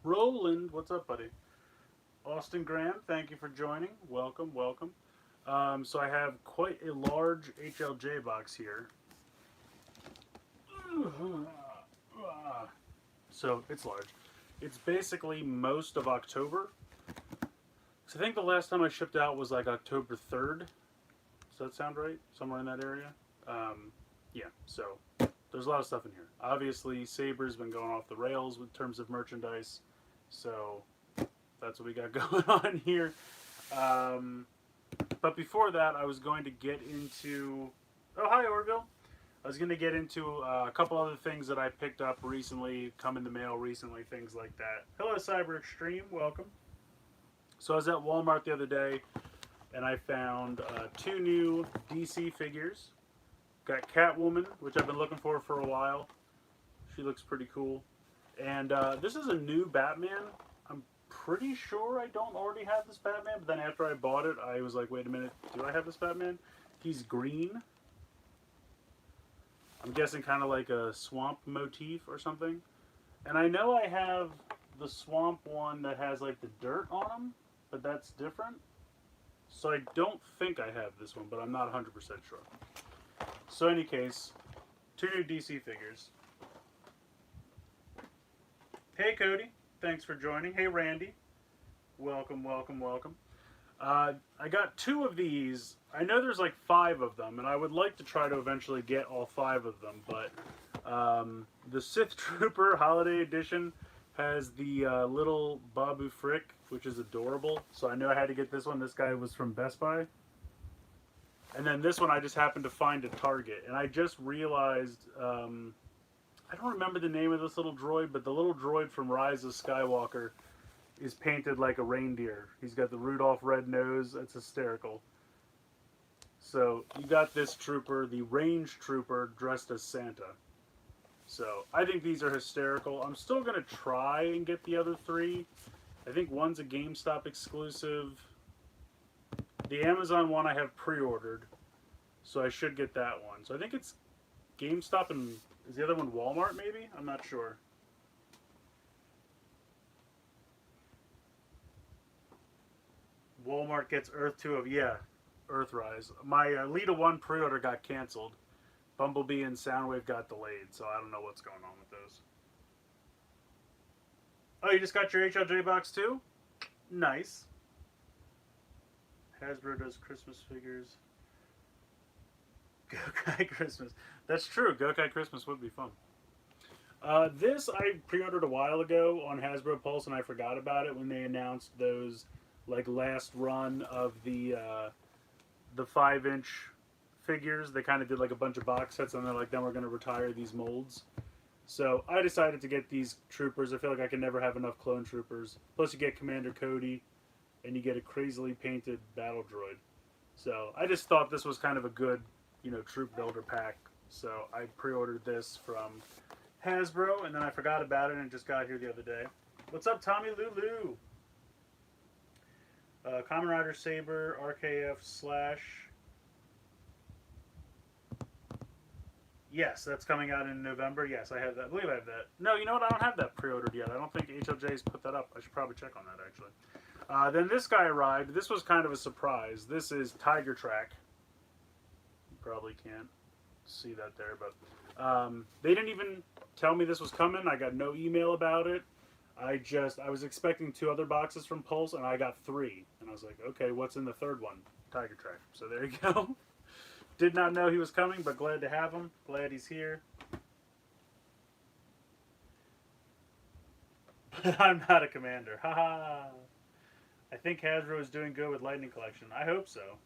Roland, what's up, buddy? Austin Graham, thank you for joining. Welcome, welcome. So I have quite a large HLJ box here. So it's large. It's basically most of October. So I think the last time I shipped out was like October 3rd. Does that sound right? Somewhere in that area? Yeah, so there's a lot of stuff in here. Obviously, Saber's been going off the rails in terms of merchandise. So that's what we got going on here. Um, but before that, I was going to get into. Oh, hi, Orville. I was going to get into a couple other things that I picked up recently, come in the mail recently, things like that. Hello, Cyber Extreme. Welcome. So I was at Walmart the other day, and I found two new DC figures. Got Catwoman, which I've been looking for a while. She looks pretty cool. And this is a new Batman. I'm pretty sure I don't already have this Batman, but then after I bought it, I was like, wait a minute, do I have this Batman? He's green. I'm guessing kind of like a swamp motif or something. And I know I have the swamp one that has like the dirt on him, but that's different. So I don't think I have this one, but I'm not 100% sure. So in any case, two new DC figures. Hey Cody, thanks for joining. Hey Randy, welcome, welcome, welcome. I got two of these. I know there's like five of them, and I would like to try to eventually get all five of them, but the Sith Trooper Holiday Edition has the little Babu Frick, which is adorable. So I knew I had to get this one. This guy was from Best Buy. And then this one I just happened to find at Target. And I just realized, I don't remember the name of this little droid, but the little droid from Rise of Skywalker is painted like a reindeer. He's got the Rudolph red nose. It's hysterical. So you got this trooper, the range trooper, dressed as Santa. So I think these are hysterical. I'm still going to try and get the other three. I think one's a GameStop exclusive. The Amazon one I have pre-ordered, so I should get that one. So I think it's GameStop and is the other one Walmart maybe? I'm not sure. Walmart gets Earth 2 of, yeah, Earthrise. My Lita 1 pre-order got canceled. Bumblebee and Soundwave got delayed, so I don't know what's going on with those. Oh, you just got your HLJ box too? Nice. Hasbro does Christmas figures. Gokai Christmas. That's true. Gokai Christmas would be fun. This I pre-ordered a while ago on Hasbro Pulse, and I forgot about it when they announced those like last run of the 5-inch figures. They kind of did like a bunch of box sets, and they're like, then we're going to retire these molds. So I decided to get these troopers. I feel like I can never have enough clone troopers. Plus, you get Commander Cody, and you get a crazily painted battle droid. So I just thought this was kind of a good, troop builder pack. So I pre-ordered this from Hasbro, and then I forgot about it and just got here the other day. What's up, Tommy Lulu? Kamen Rider Saber, RKF slash. Yes, that's coming out in November. Yes, I have that. I believe I have that. No, you know what? I don't have that pre-ordered yet. I don't think HLJ's put that up. I should probably check on that, actually. Then this guy arrived. This was kind of a surprise. This is Tiger Track. You probably can't see that there, but they didn't even tell me this was coming. I got no email about it. I was expecting 2 other boxes from Pulse, and I got 3. And I was like, okay, what's in the third one? Tiger Track. So there you go. Did not know he was coming, but glad to have him. Glad he's here. But I'm not a commander. Haha. I think Hasbro is doing good with Lightning Collection. I hope so.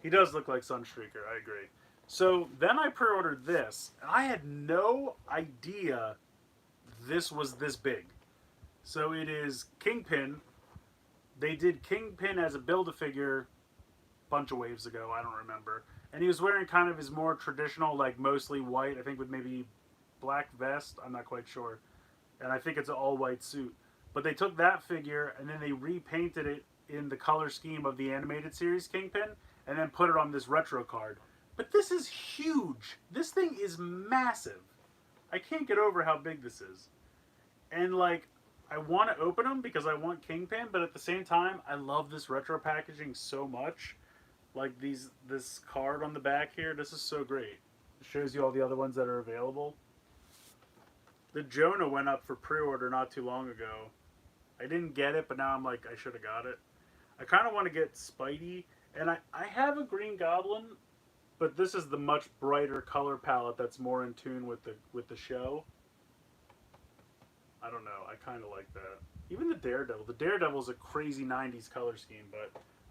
He does look like Sunstreaker. I agree. So then I pre-ordered this, and I had no idea this was this big. So it is Kingpin. They did Kingpin as a Build-A-Figure a bunch of waves ago. I don't remember. And he was wearing kind of his more traditional, like mostly white, I think with maybe black vest. I'm not quite sure. And I think it's an all-white suit. But they took that figure and then they repainted it in the color scheme of the animated series Kingpin and then put it on this retro card. But this is huge. This thing is massive. I can't get over how big this is. And like, I want to open them because I want Kingpin, but at the same time, I love this retro packaging so much. Like this card on the back here, this is so great. It shows you all the other ones that are available. The Jonah went up for pre-order not too long ago. I didn't get it, but now I'm like, I should have got it. I kind of want to get Spidey, and I have a Green Goblin, but this is the much brighter color palette that's more in tune with the show. I don't know. I kind of like that. Even the Daredevil. The Daredevil's a crazy 90s color scheme, but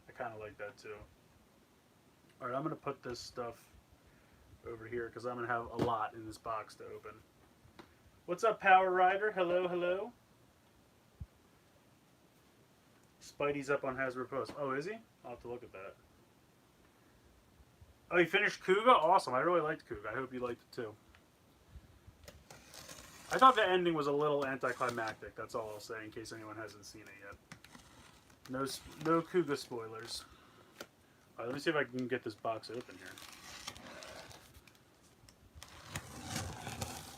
I kind of like that too. All right, I'm going to put this stuff over here because I'm going to have a lot in this box to open. What's up, Power Rider? Hello, hello. Spidey's up on Hasbro Post. Oh, is he? I'll have to look at that. Oh, you finished Kuga? Awesome. I really liked Kuga. I hope you liked it too. I thought the ending was a little anticlimactic. That's all I'll say in case anyone hasn't seen it yet. No Kuga spoilers. All right, let me see if I can get this box open here.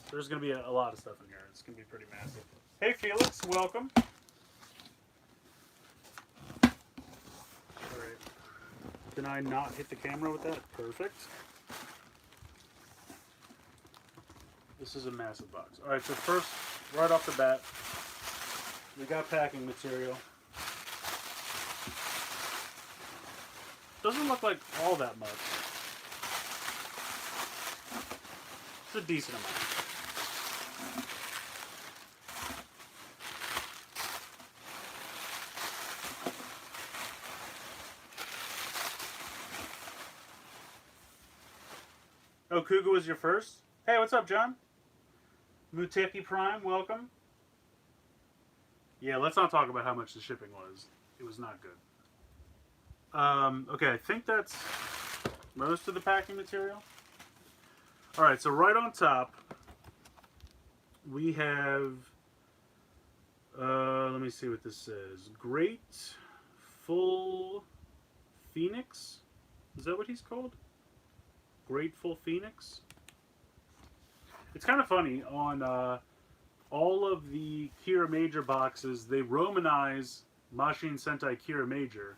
There's going to be a lot of stuff in here. It's going to be pretty massive. Hey, Felix. Welcome. All right. Did I not hit the camera with that? Perfect. This is a massive box. All right, so first, right off the bat, we got packing material. Doesn't look like all that much. It's a decent amount. Oh, Kuga was your first? Hey, what's up, John? Mutepi Prime, welcome. Yeah, let's not talk about how much the shipping was. It was not good. Okay, I think that's most of the packing material. Alright, so right on top, we have, let me see what this says. Grateful Phoenix? Is that what he's called? Grateful Phoenix? It's kind of funny, on all of the Kira Major boxes, they Romanize Machine Sentai Kira Major,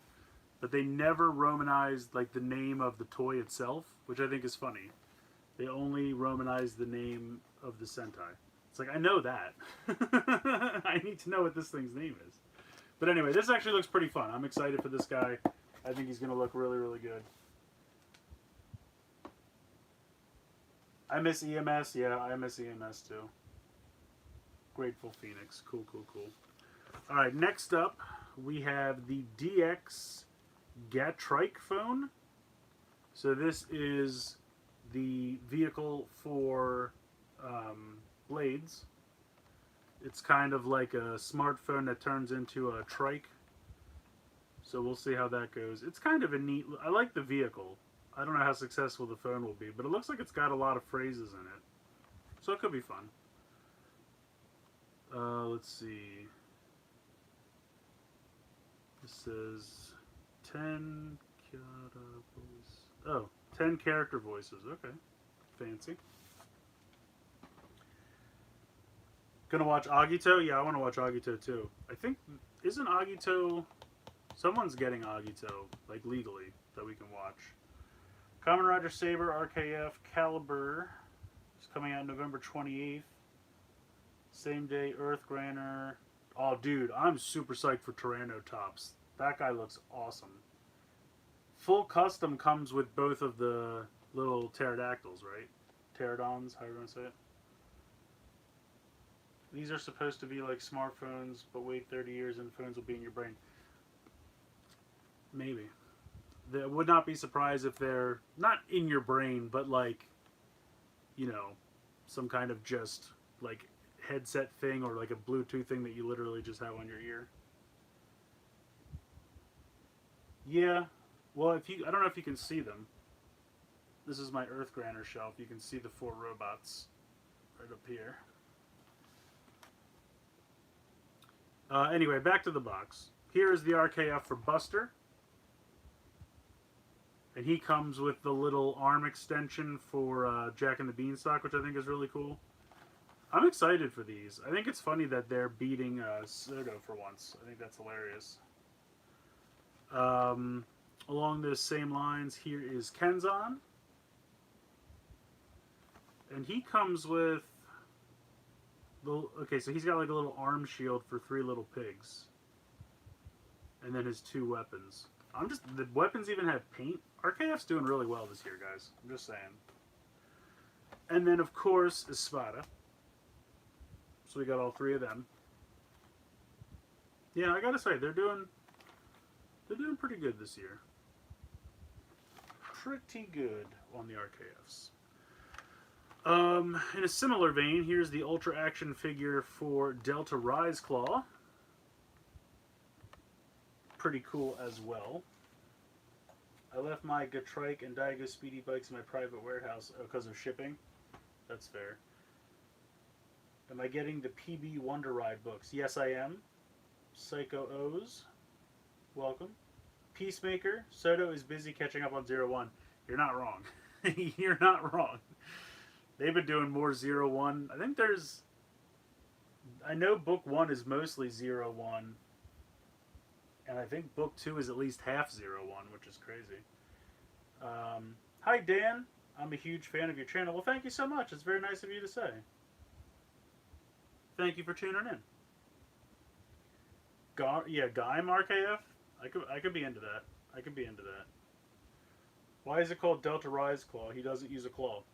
but they never Romanize like the name of the toy itself, which I think is funny. They only Romanize the name of the Sentai. It's like, I know that. I need to know what this thing's name is. But anyway, this actually looks pretty fun. I'm excited for this guy. I think he's going to look really, really good. I miss EMS. Yeah, I miss EMS too. Grateful Phoenix. Cool, cool, cool. All right, next up, we have the DX Gatrike phone. So this is the vehicle for blades. It's kind of like a smartphone that turns into a trike. So we'll see how that goes. It's kind of a neat... I like the vehicle. I don't know how successful the phone will be, but it looks like it's got a lot of phrases in it. So it could be fun. Let's see. This says 10 Oh, 10 character voices. Okay. Fancy. Gonna watch Agito? Yeah, I want to watch Agito too. I think, isn't Agito... Someone's getting Agito, like legally, that we can watch. Kamen Rider Saber, RKF, Caliber is coming out November 28th. Same day, Earth Granner. Oh, dude, I'm super psyched for Tyranno Tops. That guy looks awesome. Full custom comes with both of the little pterodactyls, right? Pterodons, however you want to say it. These are supposed to be like smartphones, but wait 30 years and phones will be in your brain. Maybe. I would not be surprised if they're not in your brain, but like, you know, some kind of just like headset thing or like a Bluetooth thing that you literally just have on your ear. Yeah. Well, if you, I don't know if you can see them. This is my Earth Granner shelf. You can see the 4 robots right up here. Anyway, back to the box. Here is the RKF for Buster. And he comes with the little arm extension for Jack and the Beanstalk, which I think is really cool. I'm excited for these. I think it's funny that they're beating Soto for once. I think that's hilarious. Along those same lines, here is Kenzan. And he comes with... Okay, so he's got like a little arm shield for 3 little pigs. And then his 2 weapons. The weapons even have paint. RKF's doing really well this year, guys. I'm just saying. And then, of course, Espada. So we got all 3 of them. Yeah, I gotta say, they're doing pretty good this year. Pretty good on the RKFs. In a similar vein, here's the Ultra Action figure for Delta Rise Claw. Pretty cool as well. I left my Gatrike and Daigo Speedy bikes in my private warehouse because of shipping. That's fair. Am I getting the PB Wonder Ride books? Yes, I am. Psycho O's, welcome. Peacemaker, Soto is busy catching up on 01. You're not wrong. You're not wrong. They've been doing more 01. I know book 1 is mostly 01. And I think book 2 is at least half 01, which is crazy. Hi, Dan. I'm a huge fan of your channel. Well, thank you so much. It's very nice of you to say. Thank you for tuning in. Gaim RKF? I could be into that. I could be into that. Why is it called Delta Rise Claw? He doesn't use a claw.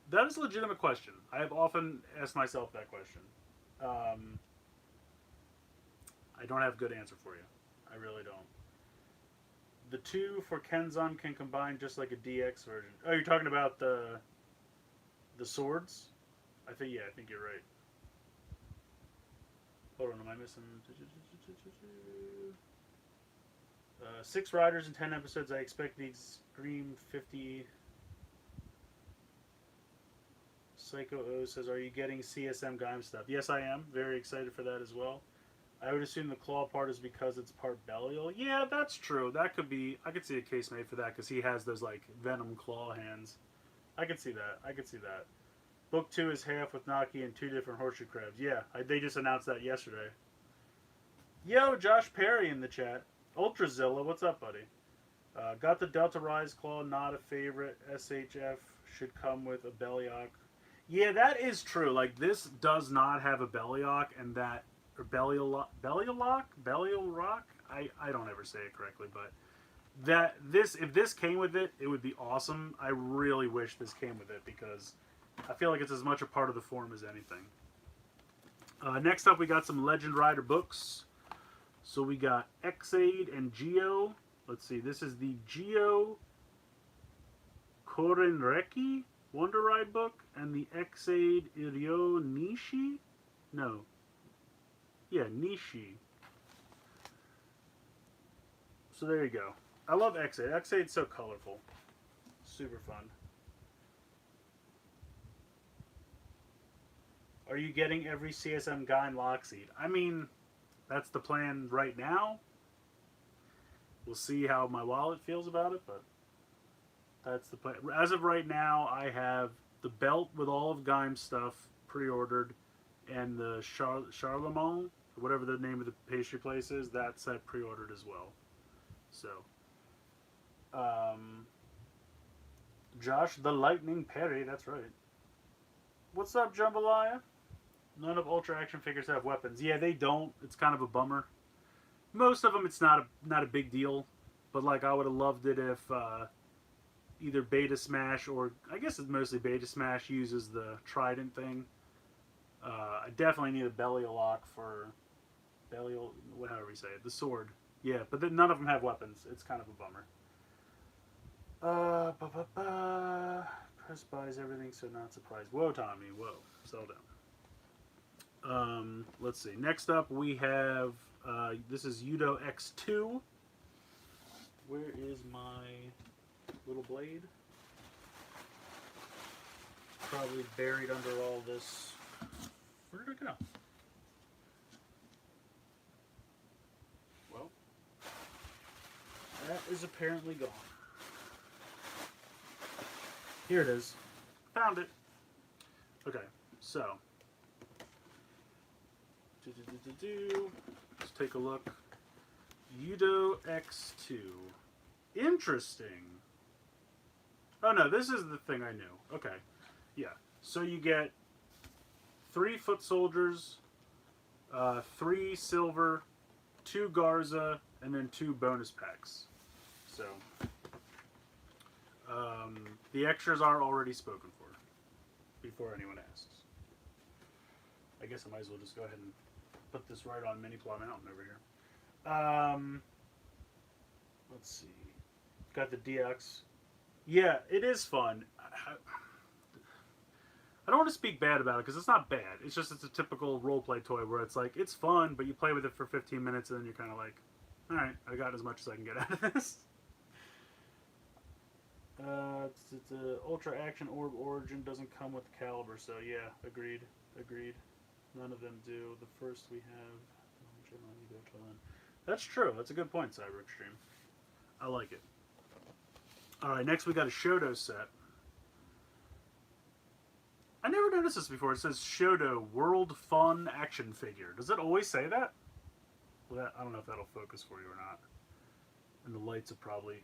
That is a legitimate question. I have often asked myself that question. I don't have a good answer for you. I really don't. The 2 for Kenzan can combine just like a DX version. Oh, you're talking about the swords? I think you're right. Hold on, am I missing? 6 riders in 10 episodes. I expect the Extreme 50. Psycho O says, "Are you getting CSM Gaim stuff?" Yes, I am. Very excited for that as well. I would assume the claw part is because it's part Belial. Yeah, that's true. That could be... I could see a case made for that because he has those, like, venom claw hands. I could see that. I could see that. Book 2 is half with Naki and 2 different horseshoe crabs. Yeah, they just announced that yesterday. Yo, Josh Perry in the chat. Ultrazilla, what's up, buddy? Got the Delta Rise Claw, not a favorite. SHF should come with a Bellyock. Yeah, that is true. Like, this does not have a Bellyock, and that... Or Belial Rock? I don't ever say it correctly, but if this came with it, it would be awesome. I really wish this came with it because I feel like it's as much a part of the form as anything. Next up, we got some Legend Rider books. So we got Xaid and Geo. Let's see, this is the Geo Korenreki Wonder Ride book and the Xaid Iryo Nishi? No. Yeah, Nishi. So there you go. I love Xaid. Xaid's so colorful. Super fun. Are you getting every CSM Gaim Lockseed? I mean, that's the plan right now. We'll see how my wallet feels about it, but that's the plan. As of right now, I have the belt with all of Gaim's stuff pre-ordered, and the Charlemont, whatever the name of the pastry place is, that set pre-ordered as well. So, Josh the Lightning Perry, that's right. What's up, Jambalaya? None of Ultra Action figures have weapons. Yeah, they don't. It's kind of a bummer. Most of them, it's not a big deal. But like, I would have loved it if either Beta Smash or I guess it's mostly Beta Smash uses the trident thing. I definitely need a Belial lock for Belial, however we say it, the sword. Yeah, but then none of them have weapons. It's kind of a bummer. Press buys everything, so not surprised. Whoa, Tommy, whoa, settle down. Let's see. Next up, we have this is Yudo X2. Where is my little blade? Probably buried under all this. Where did it go? Well, that is apparently gone. Here it is. Found it. Okay, so Let's take a look. Yudo X2. Interesting. Oh no, this is the thing I knew. Okay. Yeah. So you get 3 foot soldiers, 3 silver, 2 Garza, and then 2 bonus packs. So, the extras are already spoken for, before anyone asks. I guess I might as well just go ahead and put this right on Mini Plow Mountain over here. Let's see. Got the DX. Yeah, it is fun. I don't want to speak bad about it because it's not bad. It's just it's a typical roleplay toy where it's like it's fun, but you play with it for 15 minutes and then you're kind of like, all right, I got as much as I can get out of this. It's Ultra Action Orb Origin doesn't come with the caliber, so yeah, agreed. None of them do. The first we have. That's true. That's a good point, Cyber Extreme. I like it. All right, next we got a Shoto set. I never noticed this before. It says Shoto World Fun Action Figure. Does it always say that? Well, I don't know if that'll focus for you or not. And the lights are probably...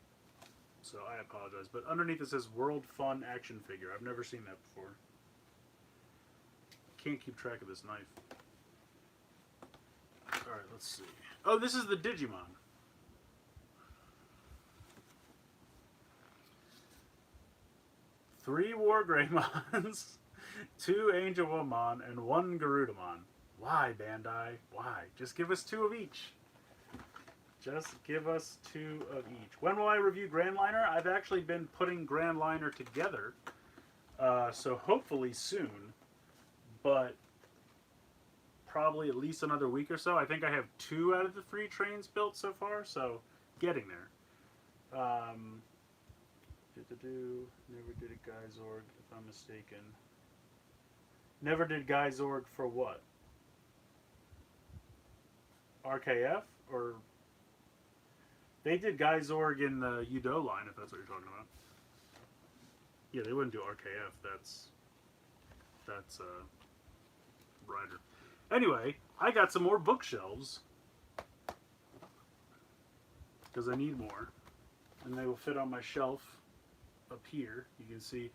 So I apologize. But underneath it says World Fun Action Figure. I've never seen that before. Can't keep track of this knife. Alright, let's see. Oh, this is the Digimon. Three War Greymons, 2 Angel Womon, and 1 Garudamon. Why, Bandai? Why? Just give us 2 of each. Just give us 2 of each. When will I review Grand Liner? I've actually been putting Grand Liner together, so hopefully soon, but probably at least another week or so. I think I have 2 out of the 3 trains built so far, so getting there. Never did a Guyzorg, if I'm mistaken. Never did Guyzorg for what? RKF? Or... They did Guyzorg in the Yudo line, if that's what you're talking about. Yeah, they wouldn't do RKF. That's Rider. Anyway, I got some more bookshelves. Because I need more. And they will fit on my shelf up here. You can see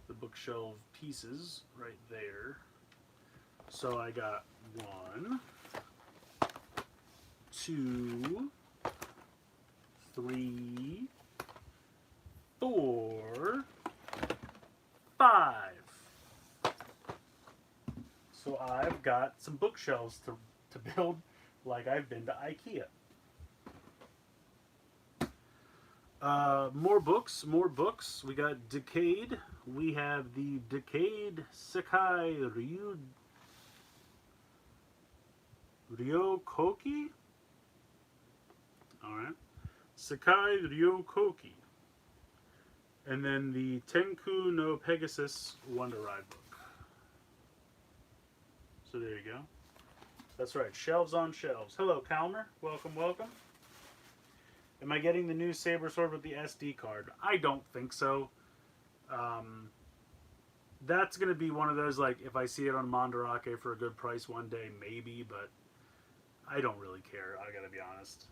the bookshelf pieces right there. So I got 1, 2, 3, 4, 5. So I've got some bookshelves to build like I've been to IKEA. More books. We got Decade. We have the Decade Sekai Ryokoki. Alright. Sekai Ryokoki. And then the Tenku no Pegasus Wonder Ride book. So there you go. That's right. Shelves on shelves. Hello, Kalmer. Welcome. Am I getting the new Saber Sword with the SD card? I don't think so. That's going to be one of those, like, if I see it on Mandarake for a good price one day, maybe, but I don't really care, I gotta be honest.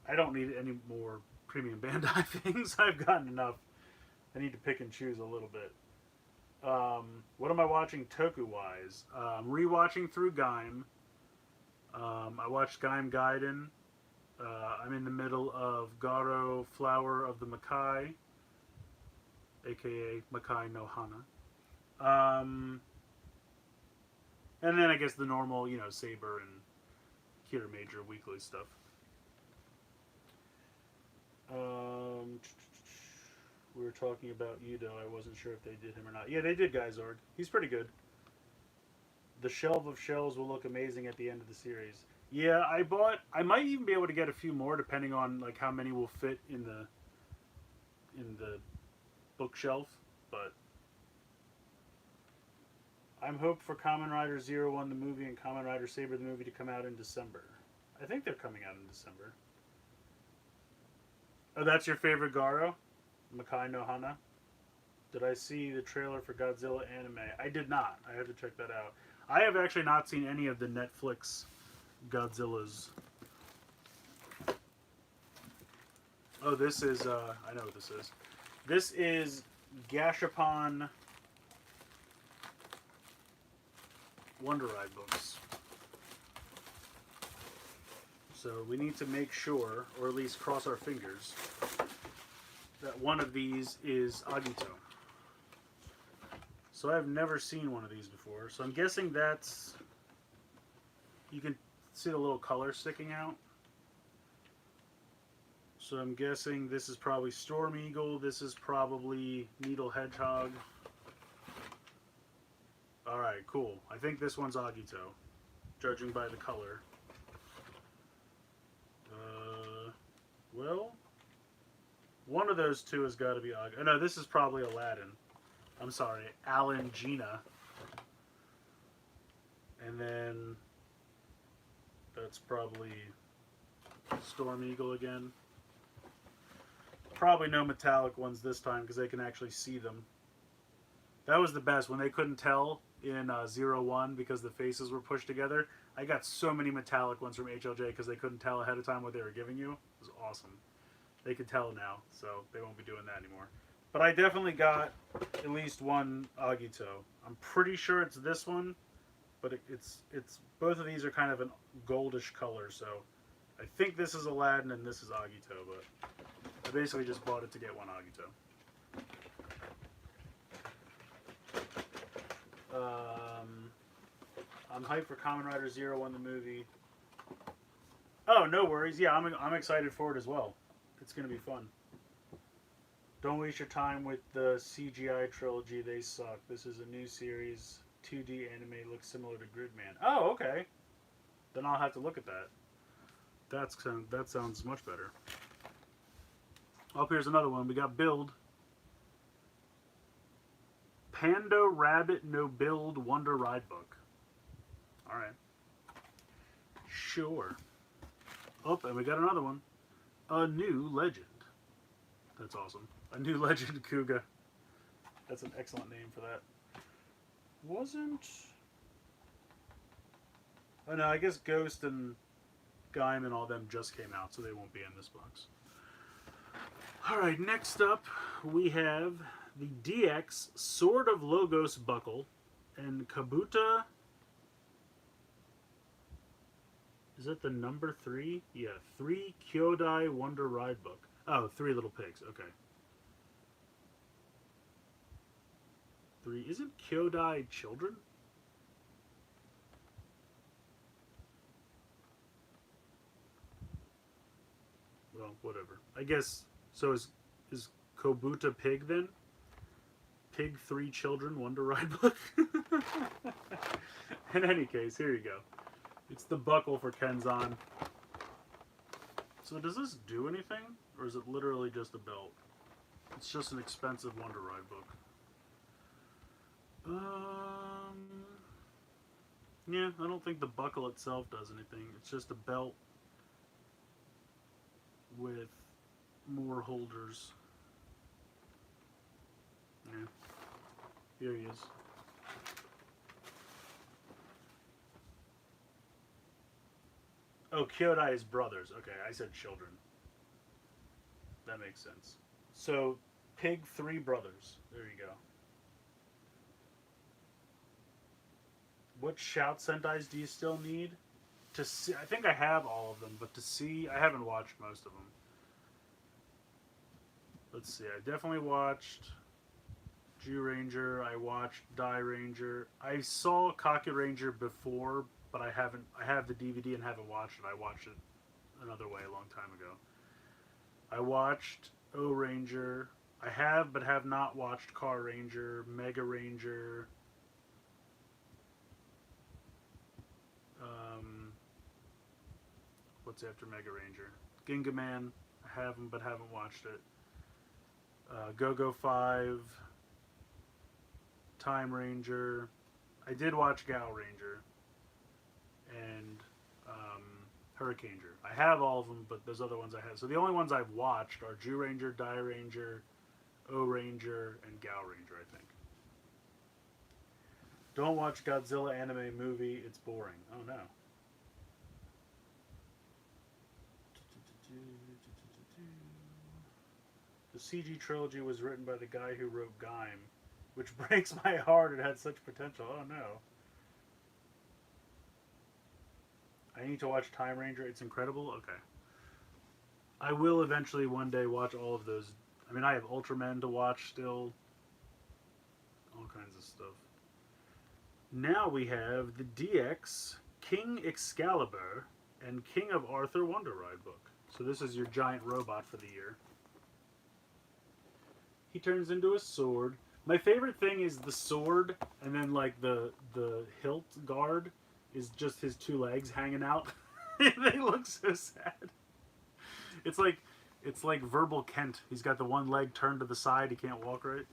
I don't need any more premium Bandai things. I've gotten enough. I need to pick and choose a little bit. What am I watching Toku-wise? I'm rewatching through Gaim. I watched Gaim Gaiden. I'm in the middle of Garo Flower of the Makai, aka Makai no Hana. And then I guess the normal, Saber and Kira Major weekly stuff. We were talking about Yudo. I wasn't sure if they did him or not. Yeah, they did Guyzorg. He's pretty good. The Shelf of Shells will look amazing at the end of the series. Yeah, I might even be able to get a few more depending on like how many will fit in the bookshelf, but I'm hoped for Kamen Rider 01 the movie and Kamen Rider Saber the movie to come out in December. I think they're coming out in December. Oh, that's your favorite Garo? Makai no Hana? Did I see the trailer for Godzilla anime? I did not. I have to check that out. I have actually not seen any of the Netflix Godzillas. Oh, this is, I know what this is. This is Gashapon Wonder Ride books. So we need to make sure, or at least cross our fingers, that one of these is Agito. So I've never seen one of these before. So I'm guessing that's... You can see the little color sticking out. So I'm guessing this is probably Storm Eagle. This is probably Needle Hedgehog. Alright, cool. I think this one's Agito, judging by the color. Well, one of those two has got to be Agito. No, this is probably Aladdin. I'm sorry, Alan Gina. And then that's probably Storm Eagle again. Probably no metallic ones this time because they can actually see them. That was the best when they couldn't tell in 01 because the faces were pushed together. I got so many metallic ones from HLJ because they couldn't tell ahead of time what they were giving you. It was awesome. They can tell now, so they won't be doing that anymore. But I definitely got at least one Agito. I'm pretty sure it's this one, but it's both of these are kind of a goldish color, so I think this is Aladdin and this is Agito, but I basically just bought it to get one Agito. I'm hyped for Kamen Rider 01, the movie. Oh, no worries. Yeah, I'm excited for it as well. It's going to be fun. Don't waste your time with the CGI trilogy. They suck. This is a new series. 2D anime looks similar to Gridman. Oh, okay. Then I'll have to look at that. That sounds much better. Oh, here's another one. We got Build. Pando Rabbit No Build Wonder Ride Book. Alright. Sure. Oh, and we got another one. A New Legend. That's awesome. A New Legend Kuga. That's an excellent name for that. Wasn't... Oh no, I guess Ghost and Gaim and all them just came out, so they won't be in this box. Alright, next up we have the DX Sword of Logos Buckle and Kabuta. Is that the number 3? Yeah, 3 Kyodai Wonder Ride Book. Oh, 3 Little Pigs. Okay. 3. Isn't Kyodai children? Well, whatever. I guess, so is Kobuta Pig then? Pig 3 Children Wonder Ride Book? In any case, here you go. It's the buckle for Kenzan. So does this do anything? Or is it literally just a belt? It's just an expensive Wonder Ride book. Yeah, I don't think the buckle itself does anything. It's just a belt with more holders. Yeah. Here he is. Oh, Kyodai is brothers. Okay, I said children. That makes sense. So, Pig 3 brothers. There you go. What Shout Sentais do you still need? To see, I think I have all of them, but to see, I haven't watched most of them. Let's see, I definitely watched Jew Ranger, I watched Dai Ranger. I saw Kaku Ranger before, but I have the DVD and haven't watched it. I watched it another way a long time ago. I watched O Ranger. I have, but have not watched Car Ranger, Mega Ranger. What's after Mega Ranger? Gingaman. I haven't, but haven't watched it. Go-Go 5. Time Ranger. I did watch Gal Ranger. And Hurricaneer. I have all of them, but there's other ones I have. So the only ones I've watched are Jew Ranger, Dai Ranger, O Ranger, and Gal Ranger, I think. Don't watch Godzilla anime movie. It's boring. Oh no. The CG trilogy was written by the guy who wrote Gaim, which breaks my heart. It had such potential. Oh no. I need to watch Time Ranger. It's incredible. Okay. I will eventually one day watch all of those. I mean, I have Ultraman to watch still. All kinds of stuff. Now we have the DX King Excalibur and King of Arthur Wonder Ride book. So this is your giant robot for the year. He turns into a sword. My favorite thing is the sword, and then like the hilt guard is just his two legs hanging out. They look so sad. It's like Verbal Kent. He's got the one leg turned to the side. He can't walk right.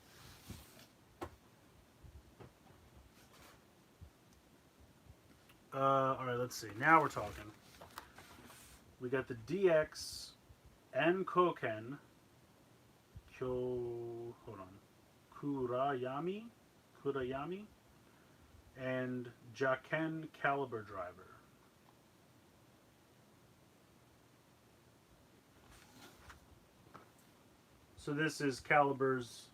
All right, let's see. Now we're talking. We got the DX and Koken. Hold on. Kurayami, and Jaken Caliber Driver. So this is Caliber's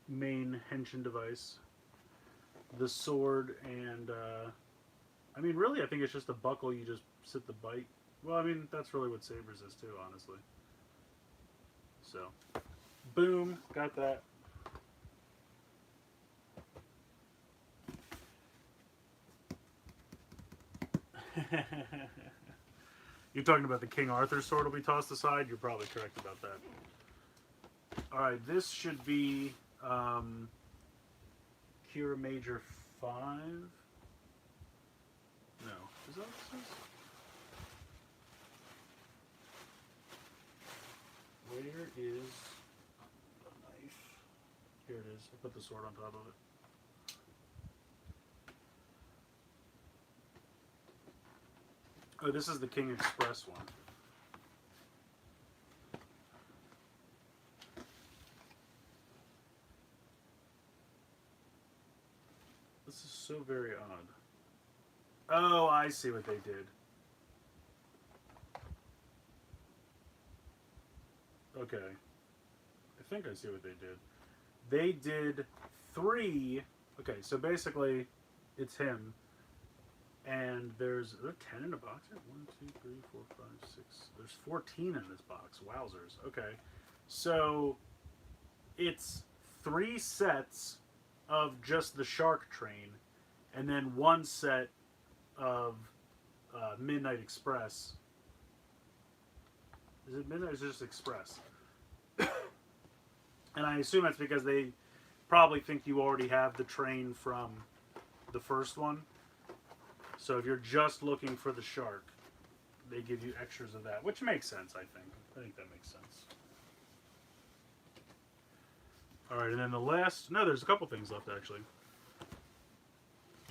main henshin device. The sword and, I mean, really, I think it's just a buckle you just sit the bite. Well, I mean, that's really what Sabers is too, honestly. So, boom, got that. You're talking about the King Arthur sword will be tossed aside? You're probably correct about that. Alright, this should be Kira Major 5. No. Is that what this is? Where is the knife? Here it is. I put the sword on top of it. Oh, this is the King Express one. This is so very odd. Oh, I see what they did. Okay. I think I see what they did. They did 3... Okay, so basically, it's him. And there's... Are there 10 in a box here? 1, 2, 3, 4, 5, 6... There's 14 in this box. Wowzers. Okay. So, it's 3 sets of just the Shark Train, and then 1 set of Midnight Express. Is it Midnight or is it just Express? And I assume that's because they probably think you already have the train from the first one. So if you're just looking for the shark, they give you extras of that, which makes sense, I think. I think that makes sense. Alright, and then the last... No, there's a couple things left, actually.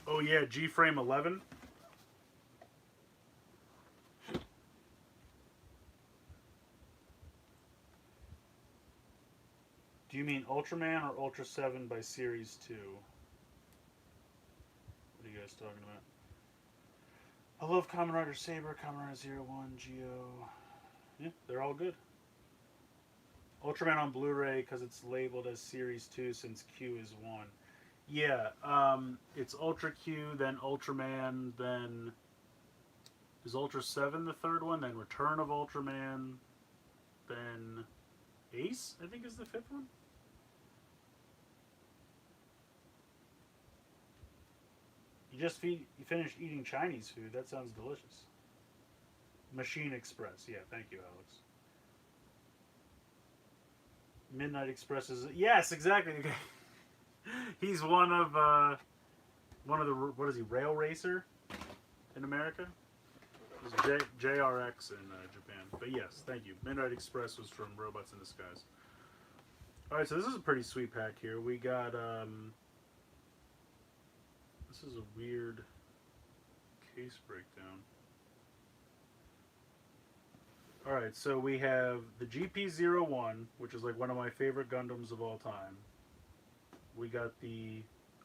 Oh, yeah, G-Frame 11. Do you mean Ultraman or Ultra 7 by Series 2? What are you guys talking about? I love Kamen Rider Saber, Kamen Rider 01, Geo. Yeah, they're all good. Ultraman on Blu-ray because it's labeled as Series 2 since Q is 1. Yeah, it's Ultra Q, then Ultraman, then... Is Ultra 7 the third one? Then Return of Ultraman, then Ace, I think is the 5th one? You finished eating Chinese food. That sounds delicious. Machine Express. Yeah, thank you, Alex. Midnight Express is... Yes, exactly. Okay. He's one of the... What is he? Rail Racer in America? He's JRX in Japan. But yes, thank you. Midnight Express was from Robots in Disguise. Alright, so this is a pretty sweet pack here. We got... This is a weird case breakdown. Alright, so we have the GP-01, which is like one of my favorite Gundams of all time. We got the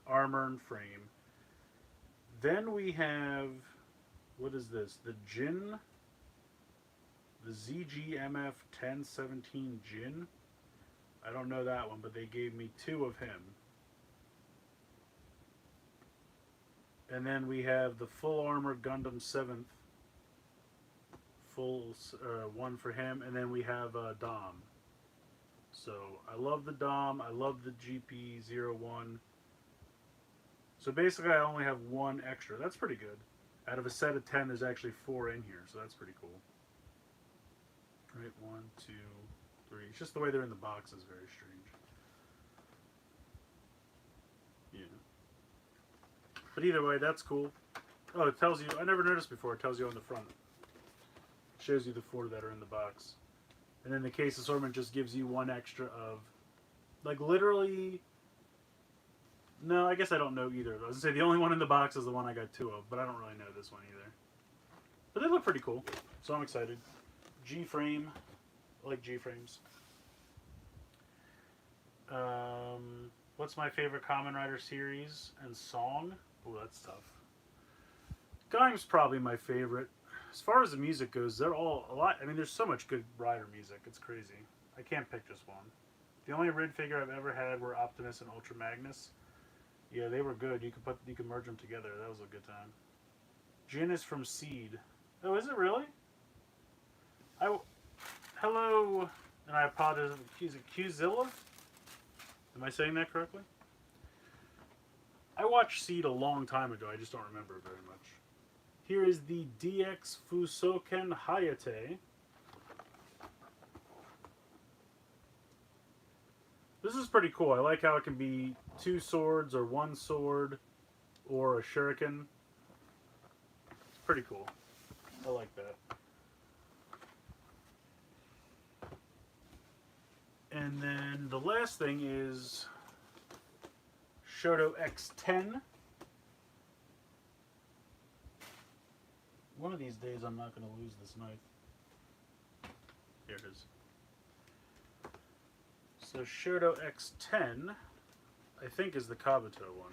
armor and frame. Then we have, what is this? The Jin, the ZGMF 1017 Jin. I don't know that one, but they gave me 2 of him. And then we have the Full Armor Gundam 7th. Full one for him. And then we have Dom. So I love the Dom. I love the GP01. So basically I only have 1 extra. That's pretty good. Out of a set of 10, there's actually 4 in here. So that's pretty cool. Right, 1, 2, 3. It's just the way they're in the box is very strange. Yeah. But either way, that's cool. Oh, it tells you, I never noticed before, it tells you on the front. It shows you the 4 that are in the box. And then the case assortment just gives you 1 extra of, like, literally, no, I guess I don't know either. I was going to say the only one in the box is the one I got 2 of, but I don't really know this one either. But they look pretty cool, so I'm excited. G-frame, I like G-frames. What's my favorite Kamen Rider series and song? Oh, that's tough. Gaim's probably my favorite. As far as the music goes, they're all a lot. I mean, there's so much good Rider music. It's crazy. I can't pick just one. The only Rid figure I've ever had were Optimus and Ultra Magnus. Yeah, they were good. You could merge them together. That was a good time. Jin is from Seed. Oh, is it really? Hello, and I apologize. Is it Qzilla? Am I saying that correctly? I watched Seed a long time ago. I just don't remember it very much. Here is the DX Fusoken Hayate. This is pretty cool. I like how it can be 2 swords or 1 sword or a shuriken. It's pretty cool. I like that. And then the last thing is Shoto X10. One of these days I'm not going to lose this knife. Here it is. So Shoto X10, I think, is the Kabuto one.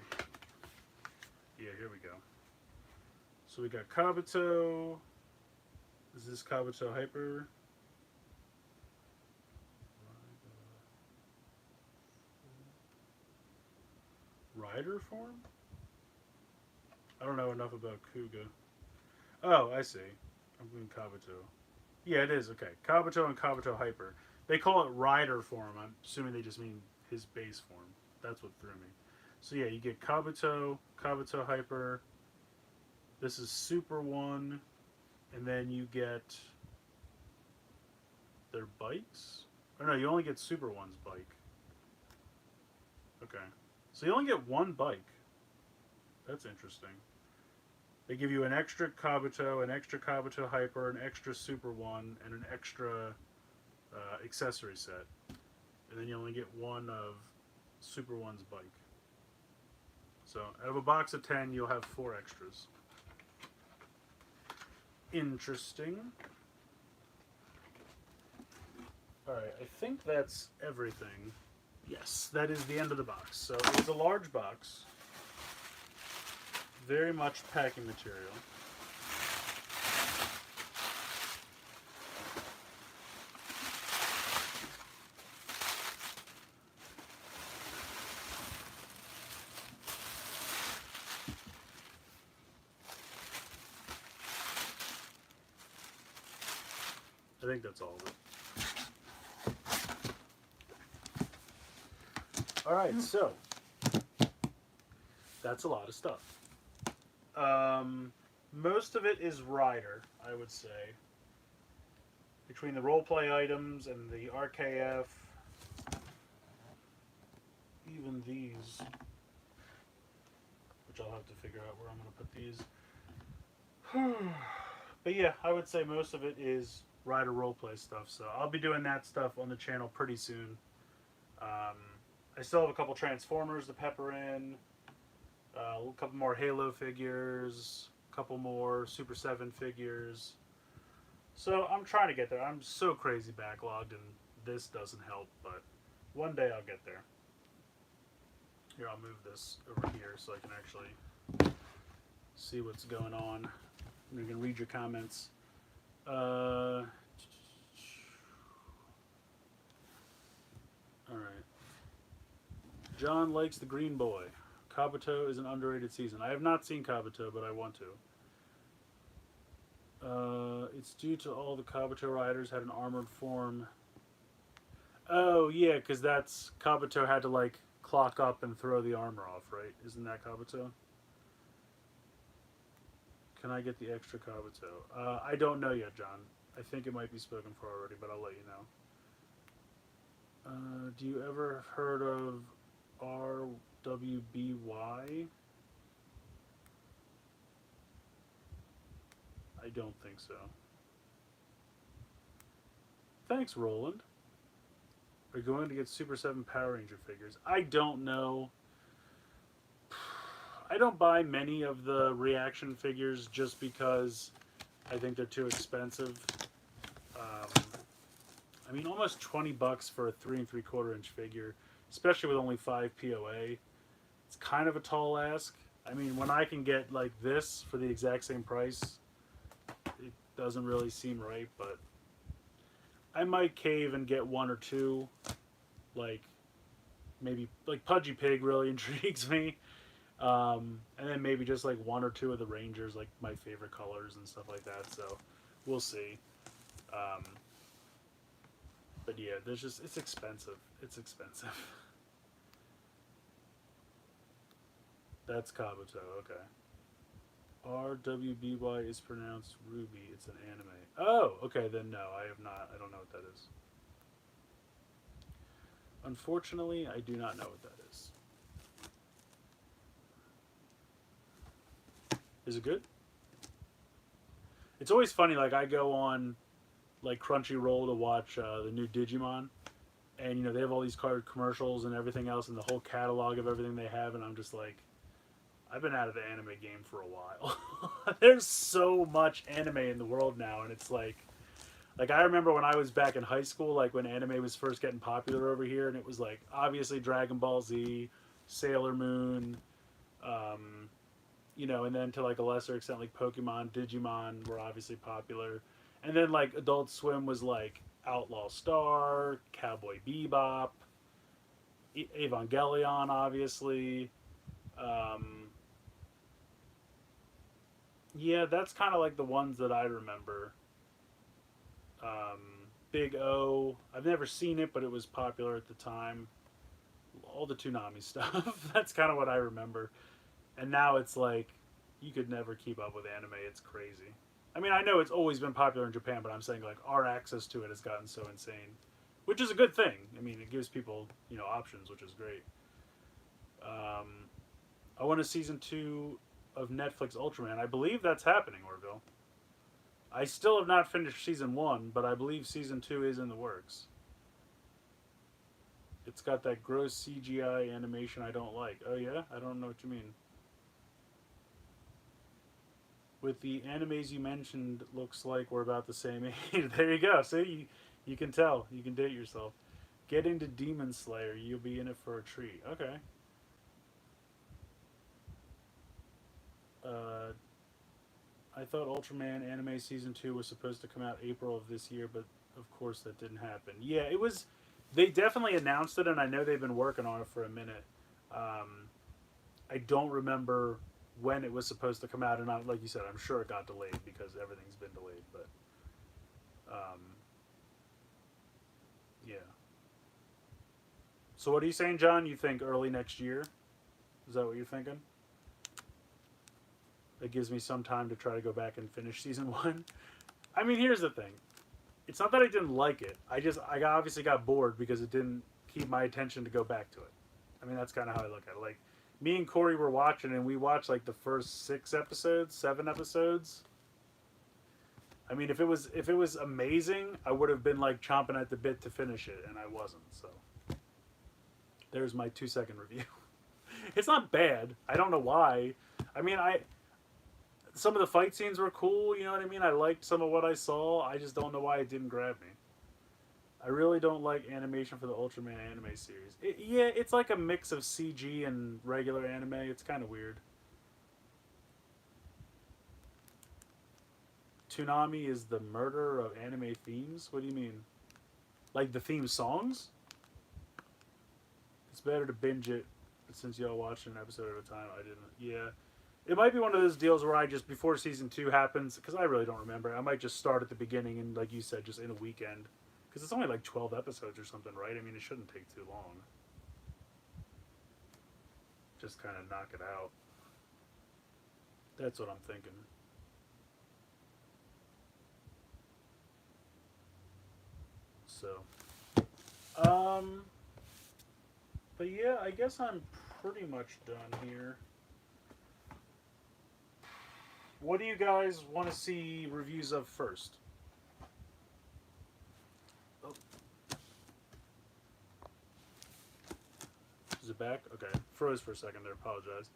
Yeah, here we go. So we got Kabuto. Is this Kabuto Hyper? Rider form? I don't know enough about Kuga. Oh, I see. I'm doing Kabuto. Yeah, it is. Okay. Kabuto and Kabuto Hyper. They call it Rider form. I'm assuming they just mean his base form. That's what threw me. So yeah, you get Kabuto, Kabuto Hyper. This is Super 1. And then you get their bikes? Oh no, you only get Super 1's bike. Okay. So you only get 1 bike. That's interesting. They give you an extra Kabuto, an extra Kabuto Hyper, an extra Super 1, and an extra accessory set. And then you only get 1 of Super 1's bike. So out of a box of 10, you'll have 4 extras. Interesting. Alright, I think that's everything. Yes, that is the end of the box. So it was a large box. Very much packing material. I think that's all of it. Alright, so that's a lot of stuff. Most of it is Rider, I would say. Between the roleplay items and the RKF, even these, which I'll have to figure out where I'm going to put these. But yeah, I would say most of it is Rider roleplay stuff, so I'll be doing that stuff on the channel pretty soon. I still have a couple Transformers to pepper in, a couple more Halo figures, a couple more Super 7 figures. So I'm trying to get there. I'm so crazy backlogged, and this doesn't help, but one day I'll get there. Here, I'll move this over here so I can actually See what's going on. You can read your comments. All right. John likes the Green Boy. Kabuto is an underrated season. I have not seen Kabuto, but I want to. It's due to all the Kabuto riders had an armored form. Oh, yeah, because that's... Kabuto had to, like, clock up and throw the armor off, right? Isn't that Kabuto? Can I get the extra Kabuto? I don't know yet, John. I think it might be spoken for already, but I'll let you know. Do you ever have heard of RWBY? I don't think so. Thanks, Roland. Are you going to get Super 7 Power Ranger figures? I don't know. I don't buy many of the reaction figures just because I think they're too expensive. I mean, almost $20 for a 3 3/4 inch figure, especially with only 5 POA. It's kind of a tall ask. I mean, when I can get like this for the exact same price, it doesn't really seem right, but I might cave and get one or two. Like, maybe, like Pudgy Pig really intrigues me. And then maybe just like one or two of the Rangers, like my favorite colors and stuff like that. So we'll see. But yeah, there's just, it's expensive. It's expensive. That's Kabuto, okay. RWBY is pronounced Ruby. It's an anime. Oh, okay, then no, I have not. I don't know what that is. Unfortunately, I do not know what that is. Is it good? It's always funny, like I go on like Crunchyroll to watch the new Digimon, and you know they have all these card commercials and everything else and the whole catalog of everything they have, and I'm just like, I've been out of the anime game for a while. There's so much anime in the world now, and it's like I remember when I was back in high school, like when anime was first getting popular over here, and it was like obviously Dragon Ball Z, Sailor Moon, you know, and then to like a lesser extent like Pokemon, Digimon were obviously popular. And then like Adult Swim was like Outlaw Star, Cowboy Bebop, Evangelion, obviously. Yeah, that's kind of like the ones that I remember. Big O. I've never seen it, but it was popular at the time. All the Toonami stuff. That's kind of what I remember. And now it's like you could never keep up with anime. It's crazy. I mean, I know it's always been popular in Japan, but I'm saying like our access to it has gotten so insane, which is a good thing. I mean, it gives people, you know, options, which is great. I want a season 2 of Netflix Ultraman. I believe that's happening, Orville. I still have not finished season 1, but I believe season 2 is in the works. It's got that gross CGI animation I don't like. Oh yeah? I don't know what you mean. With the animes you mentioned, looks like we're about the same age. There you go. See, you can tell. You can date yourself. Get into Demon Slayer. You'll be in it for a treat. Okay. I thought Ultraman anime season 2 was supposed to come out April of this year, but of course that didn't happen. Yeah, it was. They definitely announced it, and I know they've been working on it for a minute. I don't remember when it was supposed to come out, and like you said, I'm sure it got delayed because everything's been delayed. But yeah. So what are you saying, John? You think early next year? Is that what you're thinking? That gives me some time to try to go back and finish season 1. I mean, here's the thing. It's not that I didn't like it. I obviously got bored because it didn't keep my attention to go back to it. I mean, that's kind of how I look at it. Like, me and Corey were watching, and we watched like the first 7 episodes. I mean, if it was amazing, I would have been like chomping at the bit to finish it, and I wasn't. So there's my 2-second review. It's not bad. I don't know why. I mean, some of the fight scenes were cool. You know what I mean? I liked some of what I saw. I just don't know why it didn't grab me. I really don't like animation for the Ultraman anime series. Yeah, it's like a mix of CG and regular anime. It's kind of weird. Toonami is the murder of anime themes? What do you mean? Like the theme songs? It's better to binge it since y'all watched an episode at a time. I didn't. Yeah. It might be one of those deals where I just, before season 2 happens, because I really don't remember, I might just start at the beginning and, like you said, just in a weekend. Because it's only like 12 episodes or something, right? I mean, it shouldn't take too long. Just kind of knock it out. That's what I'm thinking. So, but yeah, I guess I'm pretty much done here. What do you guys want to see reviews of first? Oh. Is it back? Okay. Froze for a second there. Apologize.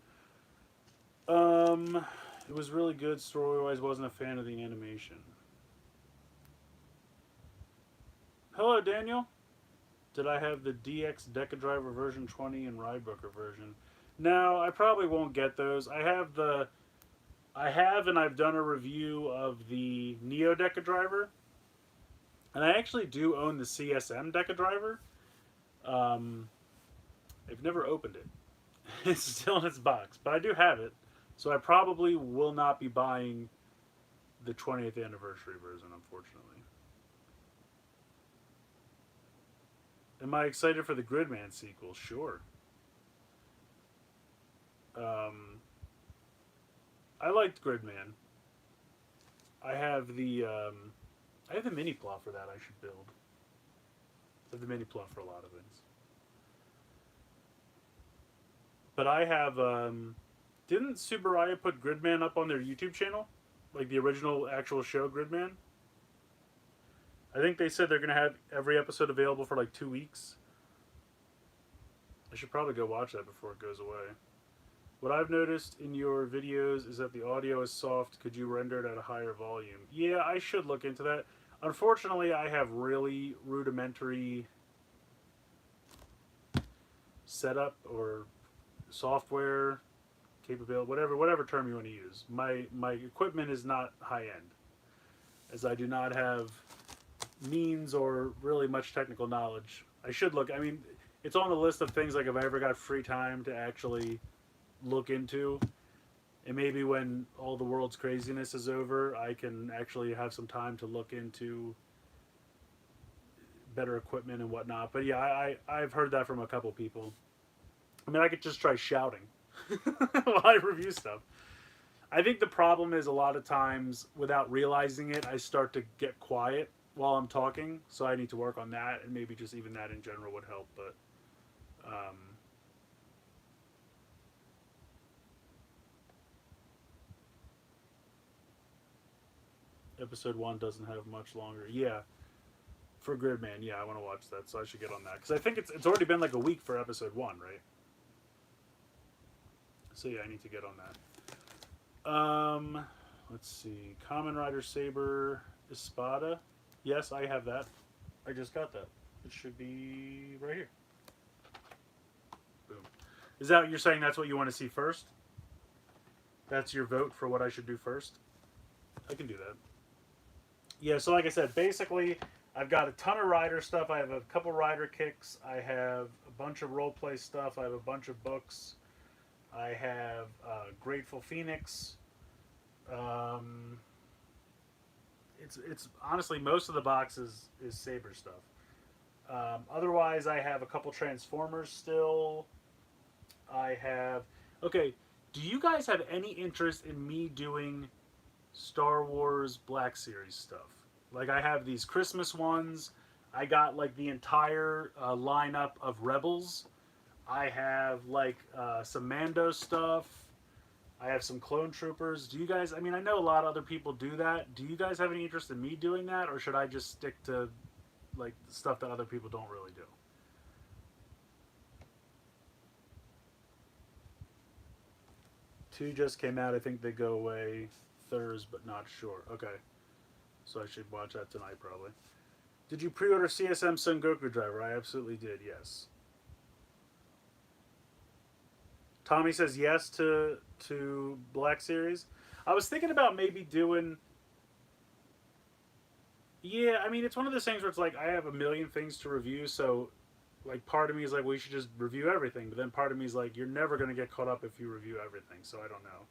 It was really good. Story-wise, wasn't a fan of the animation. Hello, Daniel. Did I have the DX Deca Driver version 20 and Rydebooker version? No, I probably won't get those. I have and I've done a review of the Neo Deca Driver. And I actually do own the CSM Deca Driver. I've never opened it. It's still in its box, but I do have it. So I probably will not be buying the 20th anniversary version, unfortunately. Am I excited for the Gridman sequel? Sure. I liked Gridman. I have the mini plot for that I should build. I have the mini plot for a lot of things. But I have, didn't Subaraya put Gridman up on their YouTube channel? Like the original actual show, Gridman? I think they said they're going to have every episode available for like 2 weeks. I should probably go watch that before it goes away. What I've noticed in your videos is that the audio is soft. Could you render it at a higher volume? Yeah, I should look into that. Unfortunately, I have really rudimentary setup or software capability, whatever term you want to use. My equipment is not high end, as I do not have means or really much technical knowledge. I should look. I mean, it's on the list of things like if I ever got free time to actually look into, and maybe when all the world's craziness is over, I can actually have some time to look into better equipment and whatnot. But yeah, I've heard that from a couple people. I mean, I could just try shouting while I review stuff. I think the problem is a lot of times, without realizing it, I start to get quiet while I'm talking. So I need to work on that, and maybe just even that in general would help. But episode 1 doesn't have much longer. Yeah, for Gridman, yeah, I want to watch that, so I should get on that because I think it's already been like a week for episode 1, right? So yeah, I need to get on that. Let's see. Kamen Rider Saber Espada. Yes, I have that. I just got that. It should be right here. Boom. Is that you're saying that's what you want to see first? That's your vote for what I should do first? I can do that. Yeah, so like I said, basically, I've got a ton of Rider stuff. I have a couple Rider kicks. I have a bunch of roleplay stuff. I have a bunch of books. I have Grateful Phoenix. It's honestly, most of the box is Saber stuff. Otherwise, I have a couple Transformers still. I have... Okay, do you guys have any interest in me doing Star Wars Black Series stuff? Like, I have these Christmas ones. I got, like, the entire lineup of Rebels. I have, like, some Mando stuff. I have some Clone Troopers. Do you guys... I mean, I know a lot of other people do that. Do you guys have any interest in me doing that? Or should I just stick to, like, stuff that other people don't really do? Two just came out. I think they go away Thursday, but not sure. Okay. So I should watch that tonight, probably. Did you pre-order CSM Son Goku Driver? I absolutely did, yes. Tommy says yes to Black Series. I was thinking about maybe doing Yeah, I mean, it's one of those things where it's like I have a million things to review, so like part of me is like, well, you should just review everything, but then part of me is like, you're never going to get caught up if you review everything, so I don't know.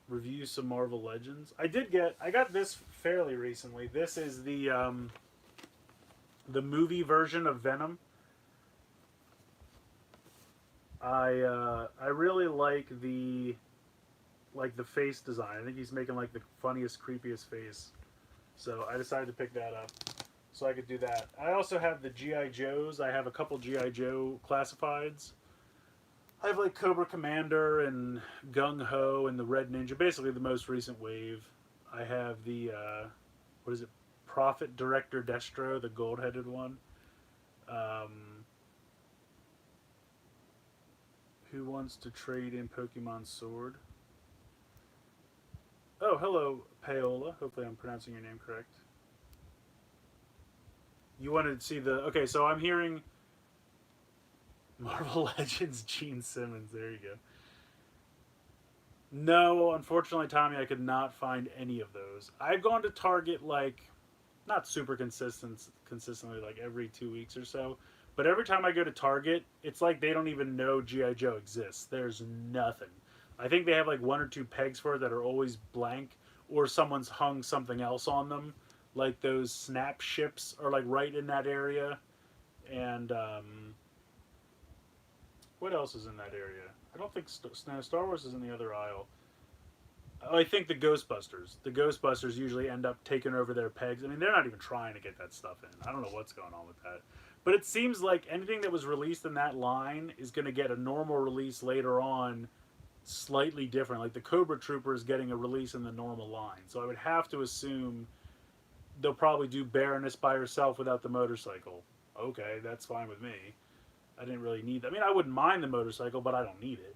Review some Marvel Legends. I got this fairly recently. This is the movie version of Venom. I really like the face design. I think he's making like the funniest, creepiest face. So I decided to pick that up so I could do that. I also have the GI Joes. I have a couple GI Joe classifieds. I have like Cobra Commander and Gung Ho and the Red Ninja, basically the most recent wave. I have the what is it, Prophet Director Destro, the gold-headed one. Um, who wants to trade in Pokemon Sword? Oh, hello, Paola. Hopefully, I'm pronouncing your name correct. You wanted to see the okay? So I'm hearing Marvel Legends Gene Simmons. There you go. No, unfortunately, Tommy, I could not find any of those. I've gone to Target like not super consistently, like every 2 weeks or so. But every time I go to Target, it's like they don't even know GI Joe exists. There's nothing. I think they have like one or two pegs for it that are always blank, or someone's hung something else on them, like those snap ships are like right in that area. And what else is in that area? I don't think Star Wars is in the other aisle. Oh, I think the Ghostbusters. The Ghostbusters usually end up taking over their pegs. I mean, they're not even trying to get that stuff in. I don't know what's going on with that. But it seems like anything that was released in that line is going to get a normal release later on, slightly different. Like the Cobra Trooper is getting a release in the normal line. So I would have to assume they'll probably do Baroness by herself without the motorcycle. Okay, that's fine with me. I didn't really need that. I mean, I wouldn't mind the motorcycle, but I don't need it.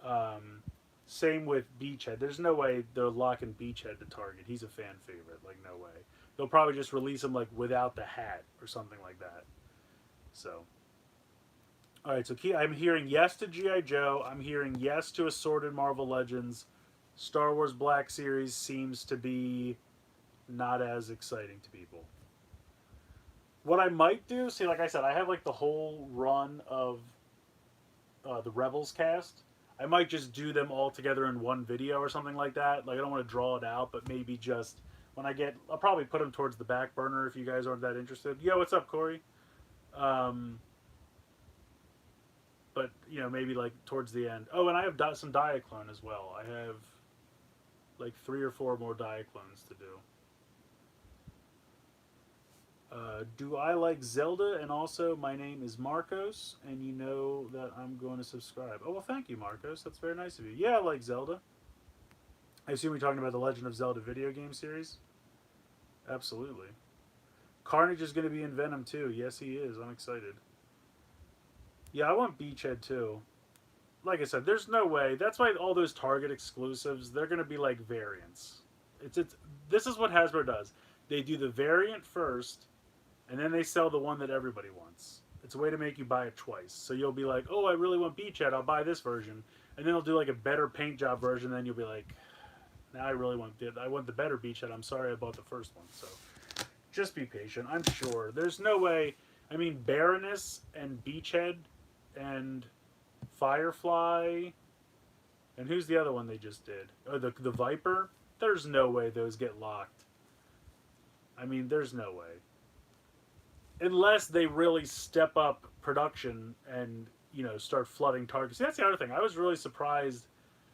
Um, Same with Beachhead. There's no way they're locking Beachhead to Target. He's a fan favorite. Like, no way. They'll probably just release him, like, without the hat or something like that. So. Alright, so I'm hearing yes to G.I. Joe. I'm hearing yes to Assorted Marvel Legends. Star Wars Black Series seems to be not as exciting to people. What I might do, see, like I said, I have, like, the whole run of the Rebels cast. I might just do them all together in one video or something like that. Like I don't want to draw it out, but maybe just when I'll probably put them towards the back burner if you guys aren't that interested. Yo, what's up, Corey? Um, but maybe like towards the end. Oh, and I have some Diaclone as well. I have like 3 or 4 more Diaclones to do. Do I like Zelda? And also, my name is Marcos, and you know that I'm going to subscribe. Oh, well, thank you, Marcos. That's very nice of you. Yeah, I like Zelda. I assume you're talking about the Legend of Zelda video game series? Absolutely. Carnage is going to be in Venom, too. Yes, he is. I'm excited. Yeah, I want Beachhead, too. Like I said, there's no way. That's why all those Target exclusives, they're going to be like variants. This is what Hasbro does. They do the variant first, and then they sell the one that everybody wants. It's a way to make you buy it twice. So you'll be like, oh, I really want Beachhead. I'll buy this version. And then they'll do like a better paint job version. Then you'll be like, now I really want the better Beachhead. I'm sorry I bought the first one. So just be patient. I'm sure. There's no way. I mean, Baroness and Beachhead and Firefly. And who's the other one they just did? Oh, the Viper? There's no way those get locked. I mean, there's no way. Unless they really step up production and start flooding Target. See, that's the other thing. I was really surprised.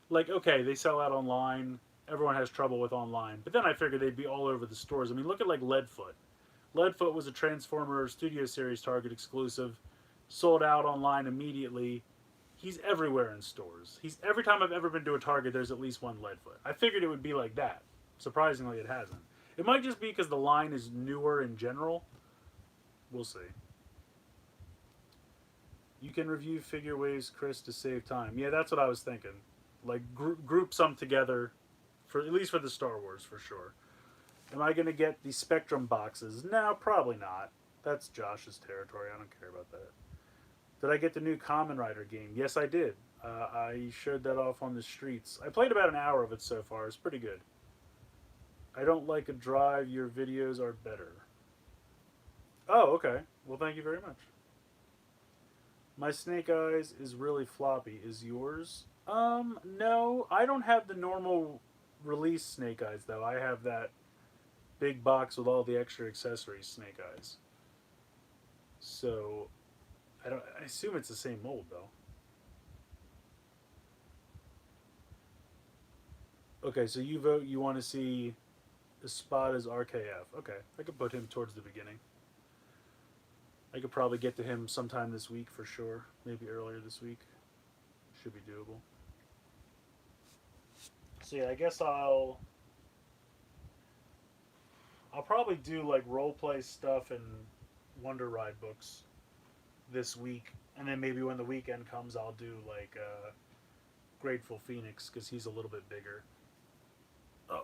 Like, okay, they sell out online. Everyone has trouble with online, but then I figured they'd be all over the stores. I mean, look at like Leadfoot. Leadfoot was a Transformer Studio Series Target exclusive, sold out online immediately. He's everywhere in stores. Every time I've ever been to a Target, there's at least one Leadfoot. I figured it would be like that. Surprisingly, it hasn't. It might just be because the line is newer in general. We'll see. You can review figure waves, Chris, to save time. Yeah, that's what I was thinking. Like group some together, for at least for the Star Wars for sure. Am I going to get the Spectrum boxes? No, probably not. That's Josh's territory. I don't care about that. Did I get the new Kamen Rider game? Yes, I did. I showed that off on the streets. I played about an hour of it so far. It's pretty good. I don't like a drive. Your videos are better. Oh, okay. Well, thank you very much. My Snake Eyes is really floppy. Is yours? No. I don't have the normal release Snake Eyes, though. I have that big box with all the extra accessories Snake Eyes. So, I assume it's the same mold, though. Okay, so you vote you want to see the spot as RKF. Okay, I could put him towards the beginning. I could probably get to him sometime this week for sure. Maybe earlier this week. Should be doable. So yeah, I guess I'll probably do like role play stuff and Wonder Ride books this week, and then maybe when the weekend comes, I'll do like Grateful Phoenix because he's a little bit bigger. Oh,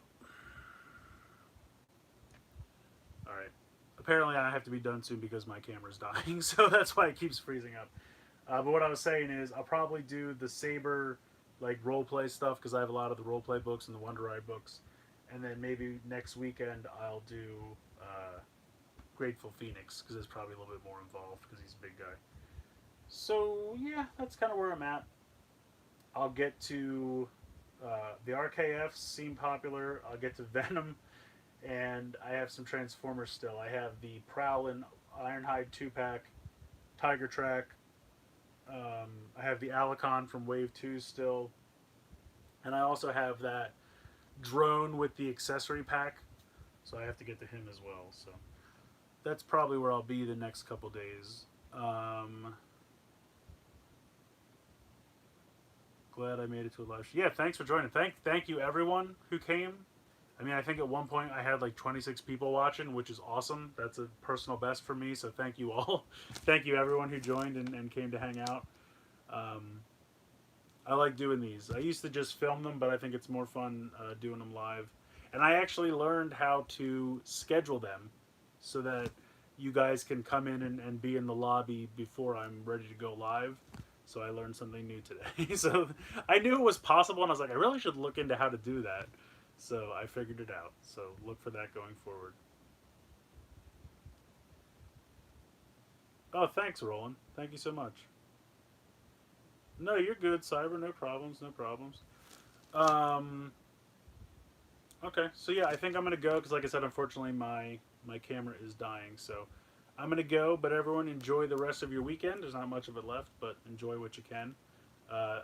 all right. Apparently, I have to be done soon because my camera's dying, so that's why it keeps freezing up. But what I was saying is, I'll probably do the Saber like role play stuff because I have a lot of the role play books and the Wonder Ride books, and then maybe next weekend I'll do Grateful Phoenix because it's probably a little bit more involved because he's a big guy. So yeah, that's kind of where I'm at. I'll get to the RKFs seem popular. I'll get to Venom, and I have some Transformers still. I have the Prowlin Ironhide 2-pack, Tiger Track. I have the Alicon from Wave 2 still. And I also have that drone with the accessory pack. So I have to get to him as well. So that's probably where I'll be the next couple days. Glad I made it to a live show. Yeah, thanks for joining. Thank you everyone who came. I mean, I think at one point I had like 26 people watching, which is awesome. That's a personal best for me, so thank you all. Thank you everyone who joined and came to hang out. I like doing these. I used to just film them, but I think it's more fun doing them live. And I actually learned how to schedule them so that you guys can come in and be in the lobby before I'm ready to go live. So I learned something new today. So I knew it was possible, and I was like, I really should look into how to do that. So I figured it out. So look for that going forward. Oh, thanks, Roland. Thank you so much. No, you're good, Cyber. No problems. No problems. Um, okay, so yeah, I think I'm gonna go because, like I said, unfortunately my camera is dying. So I'm gonna go. But everyone, enjoy the rest of your weekend. There's not much of it left, but enjoy what you can.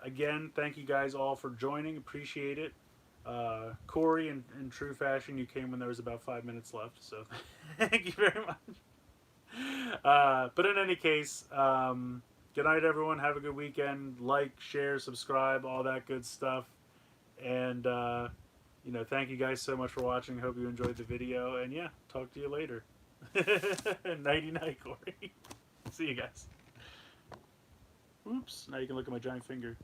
Again, thank you guys all for joining. Appreciate it. Corey, in true fashion, you came when there was about 5 minutes left. So thank you very much. But in any case, good night, everyone. Have a good weekend. Like, share, subscribe, all that good stuff. And, thank you guys so much for watching. Hope you enjoyed the video. And, yeah, talk to you later. Nighty night, Corey. See you guys. Oops. Now you can look at my giant finger.